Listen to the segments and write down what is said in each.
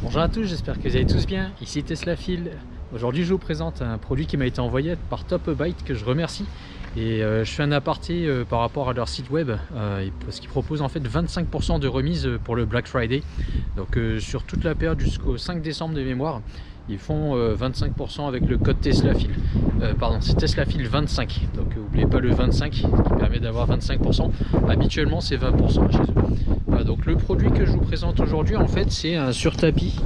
Bonjour à tous, j'espère que vous allez tous bien, ici Teslafil. Aujourd'hui je vous présente un produit qui m'a été envoyé par TopByte que je remercie. Et je fais un aparté par rapport à leur site web parce qu'ils proposent en fait 25% de remise pour le Black Friday. Donc sur toute la période jusqu'au 5 décembre de mémoire, ils font 25% avec le code Teslafil. Pardon, c'est Teslafil 25. Donc n'oubliez pas le 25 qui permet d'avoir 25%. Habituellement c'est 20% chez eux. Voilà, donc le produit que je vous présente aujourd'hui en fait c'est un surtapis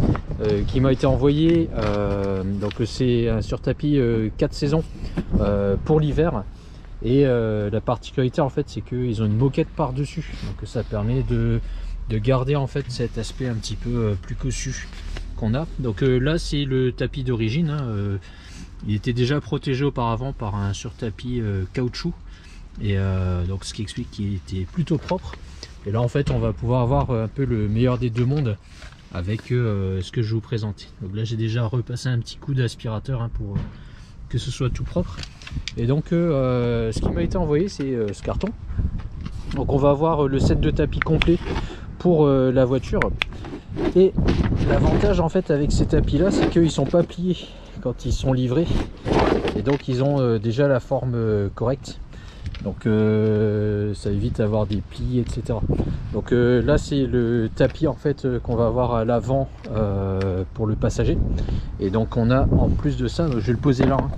qui m'a été envoyé. Donc c'est un surtapis 4 saisons pour l'hiver. Et la particularité en fait c'est qu'ils ont une moquette par dessus, donc ça permet de garder en fait cet aspect un petit peu plus cossu qu'on a. Donc là c'est le tapis d'origine, hein, il était déjà protégé auparavant par un surtapis caoutchouc, et donc ce qui explique qu'il était plutôt propre. Et là en fait on va pouvoir avoir un peu le meilleur des deux mondes avec ce que je vous présente. Donc là j'ai déjà repassé un petit coup d'aspirateur, hein, pour que ce soit tout propre. Et donc ce qui m'a été envoyé c'est ce carton. Donc on va avoir le set de tapis complet pour la voiture. Et l'avantage en fait avec ces tapis là c'est qu'ils sont pas pliés quand ils sont livrés, et donc ils ont déjà la forme correcte. Donc ça évite d'avoir des plis, etc. Donc là c'est le tapis en fait qu'on va avoir à l'avant pour le passager. Et donc on a en plus de ça, je vais le poser là, hein.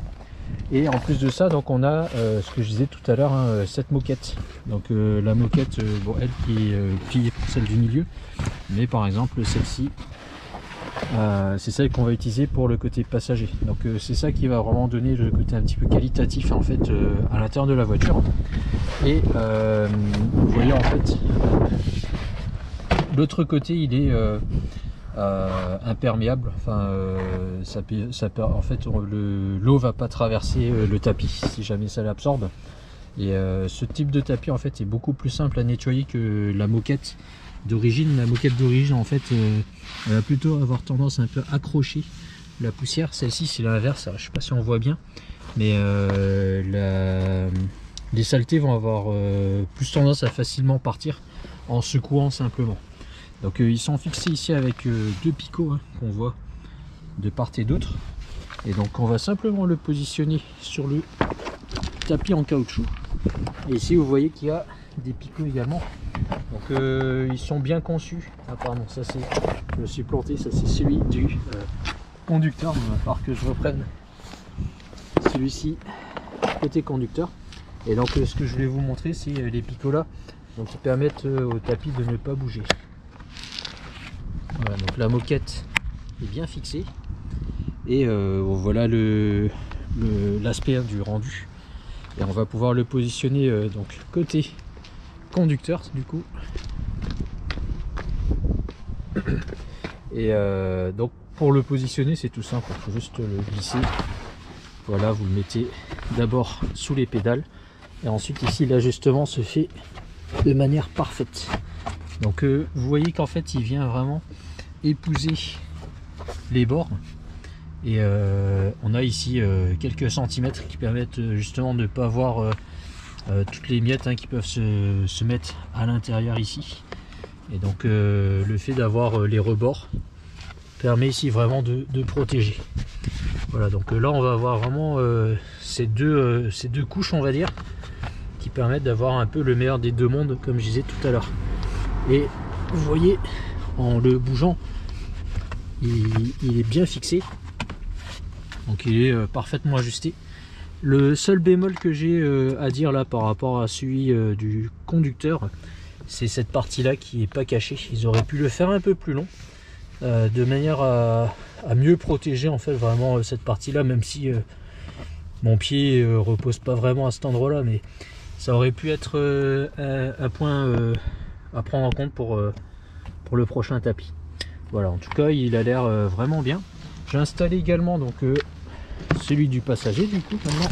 Et en plus de ça, donc on a ce que je disais tout à l'heure, hein, cette moquette. Donc la moquette, bon, elle qui est pliée pour celle du milieu, mais par exemple celle-ci, c'est celle qu'on va utiliser pour le côté passager. Donc c'est ça qui va vraiment donner le côté un petit peu qualitatif en fait à l'intérieur de la voiture. Et vous voyez en fait, l'autre côté il est imperméable, enfin en fait l'eau va pas traverser le tapis si jamais ça l'absorbe. Et ce type de tapis en fait est beaucoup plus simple à nettoyer que la moquette d'origine. La moquette d'origine en fait elle va plutôt avoir tendance un peu à accrocher la poussière. Celle-ci c'est l'inverse, je sais pas si on voit bien, mais les saletés vont avoir plus tendance à facilement partir en secouant simplement. Donc ils sont fixés ici avec deux picots, hein, qu'on voit de part et d'autre. Et donc on va simplement le positionner sur le tapis en caoutchouc. Et ici vous voyez qu'il y a des picots également. Donc ils sont bien conçus. Ah pardon, ça c'est, je me suis planté, ça c'est celui du conducteur. Il va falloir que je reprenne celui-ci côté conducteur. Et donc ce que je voulais vous montrer c'est les picots là, donc qui permettent au tapis de ne pas bouger. Voilà, donc la moquette est bien fixée. Et voilà l'aspect du rendu. Et on va pouvoir le positionner donc côté conducteur du coup. Et donc pour le positionner c'est tout simple, il faut juste le glisser. Voilà, vous le mettez d'abord sous les pédales et ensuite ici l'ajustement se fait de manière parfaite. Donc vous voyez qu'en fait il vient vraiment épouser les bords. Et on a ici quelques centimètres qui permettent justement de ne pas avoir toutes les miettes, hein, qui peuvent se mettre à l'intérieur ici. Et donc le fait d'avoir les rebords permet ici vraiment de protéger. Voilà, donc là on va avoir vraiment ces deux couches, on va dire, qui permettent d'avoir un peu le meilleur des deux mondes, comme je disais tout à l'heure. Et vous voyez, en le bougeant, il est bien fixé. Donc il est parfaitement ajusté. Le seul bémol que j'ai à dire là par rapport à celui du conducteur, c'est cette partie là qui n'est pas cachée. Ils auraient pu le faire un peu plus long, de manière à mieux protéger en fait vraiment cette partie là, même si mon pied repose pas vraiment à cet endroit là, mais ça aurait pu être un point à prendre en compte pour le prochain tapis. Voilà, en tout cas il a l'air vraiment bien. J'ai installé également donc celui du passager du coup maintenant.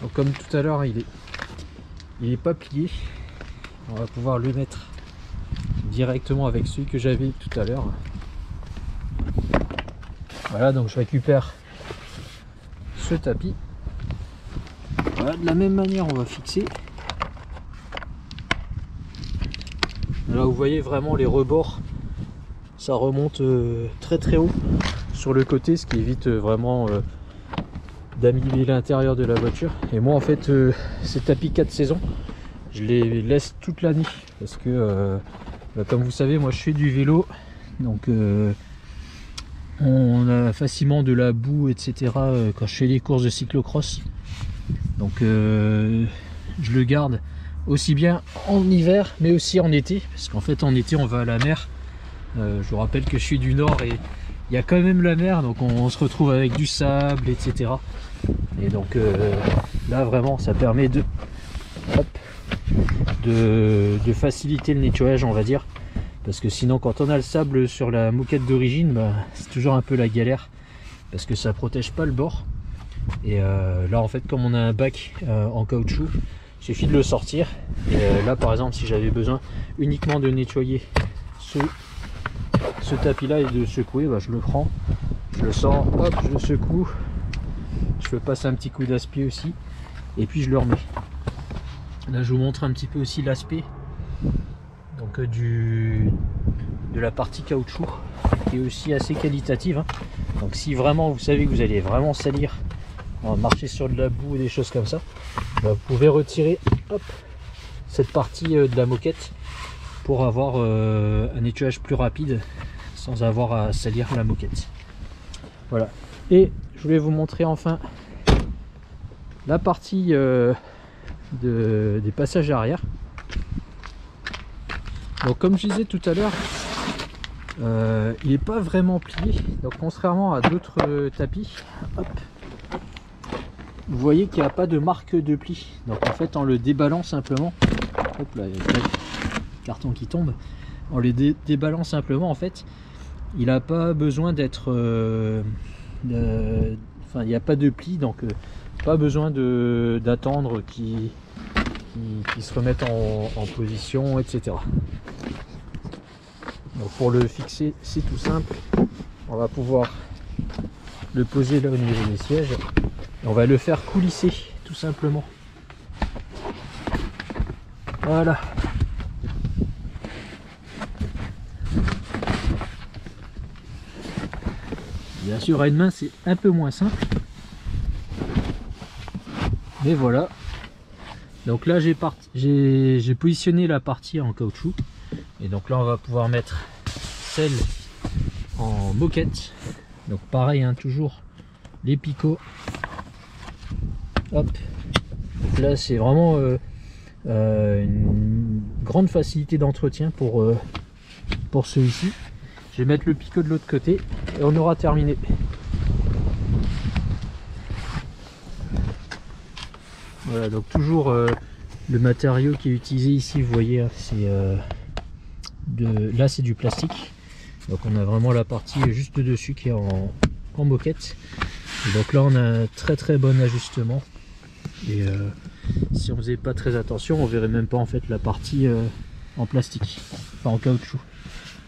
Donc comme tout à l'heure il est pas plié, on va pouvoir le mettre directement avec celui que j'avais tout à l'heure. Voilà, donc je récupère ce tapis. Voilà, de la même manière on va fixer. Là vous voyez vraiment les rebords ça remonte très très haut sur le côté, ce qui évite vraiment d'abîmer l'intérieur de la voiture. Et moi en fait ces tapis 4 saisons, je les laisse toute l'année parce que comme vous savez, moi je fais du vélo, donc on a facilement de la boue, etc. Quand je fais les courses de cyclocross. Donc je le garde aussi bien en hiver mais aussi en été, parce qu'en fait en été on va à la mer. Je vous rappelle que je suis du nord et il y a quand même la mer, donc on se retrouve avec du sable, etc. Et donc là vraiment ça permet de faciliter le nettoyage, on va dire. Parce que sinon quand on a le sable sur la moquette d'origine, bah, c'est toujours un peu la galère parce que ça protège pas le bord. Et là en fait comme on a un bac en caoutchouc, il suffit de le sortir. Et là par exemple si j'avais besoin uniquement de nettoyer ce tapis là et de secouer, bah, je le prends, je le sors, hop, je le secoue, je le passe un petit coup d'aspi aussi et puis je le remets. Là je vous montre un petit peu aussi l'aspect donc de la partie caoutchouc qui est aussi assez qualitative, hein. Donc si vraiment vous savez que vous allez vraiment salir, marcher sur de la boue et des choses comme ça, bah, vous pouvez retirer hop, cette partie de la moquette pour avoir un nettoyage plus rapide sans avoir à salir la moquette. Voilà, et je voulais vous montrer enfin la partie des passages arrière. Donc comme je disais tout à l'heure, il n'est pas vraiment plié, donc contrairement à d'autres tapis, hop, vous voyez qu'il n'y a pas de marque de pli. Donc en fait en le déballant simplement, hop là, il y a le carton qui tombe, en le déballant simplement, en fait il n'a pas besoin d'être enfin il n'y a pas de pli, donc pas besoin d'attendre qu'il se remette en position, etc. Donc pour le fixer c'est tout simple, on va pouvoir le poser là au niveau des sièges et on va le faire coulisser tout simplement. Voilà. Bien sûr à une main c'est un peu moins simple, mais voilà. Donc là j'ai positionné la partie en caoutchouc et donc là on va pouvoir mettre celle en moquette. Donc pareil, hein, toujours les picots, hop. Donc là c'est vraiment une grande facilité d'entretien pour celui-ci. Je vais mettre le picot de l'autre côté et on aura terminé. Voilà, donc toujours le matériau qui est utilisé ici, vous voyez, hein, c'est là c'est du plastique. Donc on a vraiment la partie juste dessus qui est en moquette. Et donc là on a un très bon ajustement. Et si on faisait pas très attention, on verrait même pas en fait la partie en plastique, enfin en caoutchouc.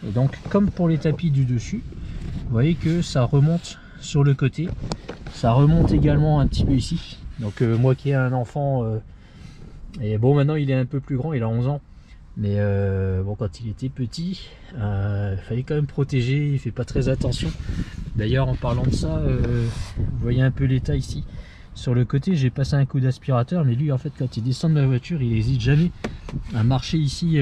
Et donc comme pour les tapis du dessus, vous voyez que ça remonte sur le côté, ça remonte également un petit peu ici. Donc moi qui ai un enfant, et bon maintenant il est un peu plus grand, il a 11 ans, mais bon quand il était petit, il fallait quand même protéger, il fait pas très attention. D'ailleurs en parlant de ça, vous voyez un peu l'état ici. Sur le côté j'ai passé un coup d'aspirateur, mais lui en fait quand il descend de la voiture il n'hésite jamais à marcher ici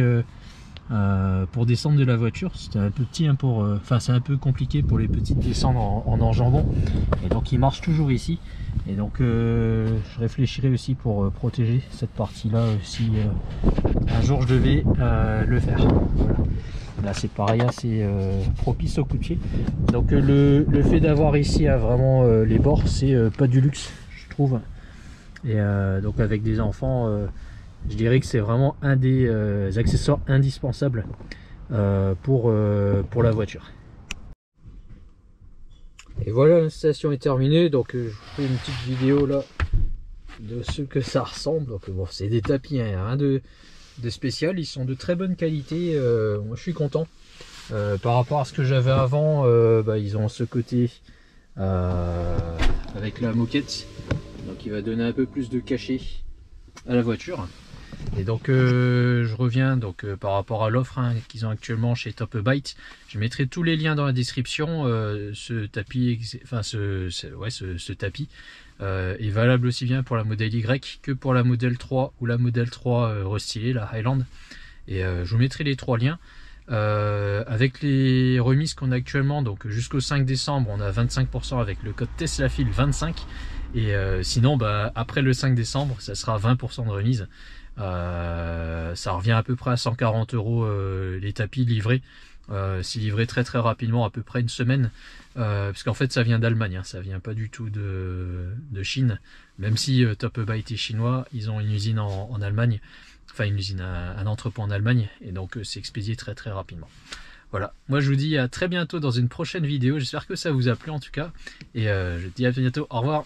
pour descendre de la voiture. C'était un peu petit, hein, enfin c'est un peu compliqué pour les petits de descendre en enjambant, et donc il marche toujours ici. Et donc je réfléchirai aussi pour protéger cette partie là si un jour je devais le faire. Voilà. Là c'est pareil, assez propice au coup de pied. Donc le fait d'avoir ici vraiment les bords, c'est pas du luxe je trouve. Et donc avec des enfants, je dirais que c'est vraiment un des accessoires indispensables pour la voiture. Et voilà, l'installation est terminée. Donc je vous fais une petite vidéo là de ce que ça ressemble. Donc bon, c'est des tapis, hein, rien de spécial, ils sont de très bonne qualité. Moi je suis content par rapport à ce que j'avais avant. Bah, ils ont ce côté avec la moquette, donc il va donner un peu plus de cachet à la voiture. Et donc je reviens donc par rapport à l'offre qu'ils ont actuellement chez Top Byte. Je mettrai tous les liens dans la description. Ce tapis, enfin ce tapis est valable aussi bien pour la modèle Y que pour la modèle 3 ou la modèle 3 restylée, la Highland. Et je vous mettrai les trois liens. Avec les remises qu'on a actuellement, donc jusqu'au 5 décembre, on a 25% avec le code TeslaFil 25. Et sinon, après le 5 décembre, ça sera 20% de remise. Ça revient à peu près à 140 € les tapis livrés. C'est livré très rapidement, à peu près une semaine, parce qu'en fait ça vient d'Allemagne, ça vient pas du tout de Chine, même si Top Byte est chinois, ils ont une usine en Allemagne, enfin une usine, un entrepôt en Allemagne, et donc c'est expédié très rapidement. Voilà, moi je vous dis à très bientôt dans une prochaine vidéo, j'espère que ça vous a plu en tout cas, et je vous dis à bientôt, au revoir.